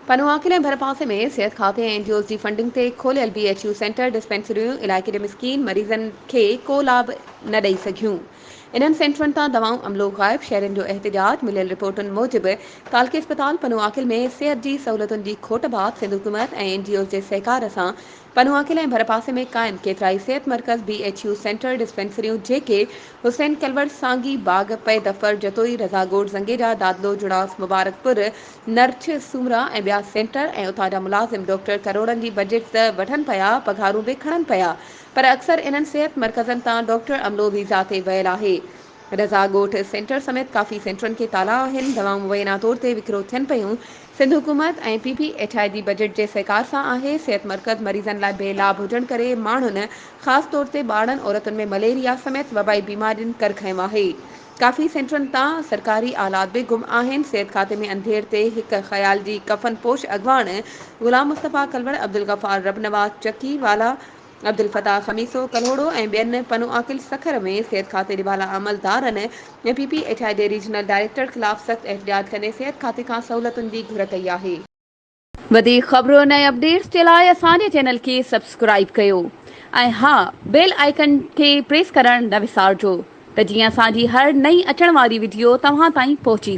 पनुआकिल ऐं भरपासे में सिहत खाते ऐं एनजीओज़ जी फंडिंग ते खोलियल BHU सेंटर डिस्पेंसरियूं इलाइक़े जे मिसकीन मरीज़नि खे को लाभ न ॾेई सघियूं। इन्हनि सेंटरनि तां दवाऊं अमलो ग़ाइब शहरनि जो एहतिजाज। मिलियल रिपोर्टुनि मूजिबि कालके अस्पताल पनुआकिल में सिहत जी सहूलियतुनि जी खोट बाबति सिंध हुकूमत ऐं एनजीओज़ जे सहकार सां पनुआकिल ऐं भरपासे में क़ाइम केतिराई सिहत मर्कज़ BHU सेंटर डिस्पेंसरियूं जेके हुसैन कलवर सांगी बाग पे दफ़र जतोई रज़ागोड़ ज़ंगेजा दादलो जुड़ास मुबारकपुर नर्छ सूमरा ऐं ॿिया सेंटर ऐं उतां जा मुलाज़िम डॉक्टर करोड़नि जी बजट त वठनि पिया, पघारूं बि खणनि पिया, पर अक्सर इन्हनि सिहत मर्कज़नि तां डॉक्टर अमलो वीज़ा ते वियल आहे। रज़ा ॻोठ सेंटर समेत काफ़ी सेंटरनि खे ताला आहिनि। दवाऊं मुबैना तौर ते विकिरो थियनि पियूं। सिंध हुकूमत ऐं PPHI जी बजट जे सहकार सां आहे। सिहत मर्कज़ मरीज़नि लाइ बेलाभ हुजण करे माण्हुनि ख़ासि तौर ते ॿारनि औरतुनि में मलेरिया समेत वबाई बीमारियुनि कर खंयो आहे। काफ़ी सेंटरनि तां सरकारी आलात बि गुम आहिनि। सिहत खाते में अंधेर ते हिकु ख़याल जी कफ़न पोश अॻवान गुलाम मुस्तफ़ा कलवर, अब्दुल गफ़ार रबनवाज चकी वाला, अब्दुल फताह खमीसो कलोड़ो ऐं ॿियनि पनुआकिल सखर में सिहत खाते जे बाला अमलदारनि ऐं PPHI जे रीजनल डायरेक्टर ख़िलाफ़ सख़्त एहतिजाज कंदे सिहत खाते खां सहूलियतुनि जी घुर कई आहे। वधीक ख़बरुनि ऐं अपडेट्स जे लाइ असांजे चैनल खे सब्सक्राइब कयो ऐं हा, बेल आइकन खे प्रेस करणु न विसारिजो त जीअं असांजी हर नई अचण वारी वीडियो तव्हां ताईं पहुची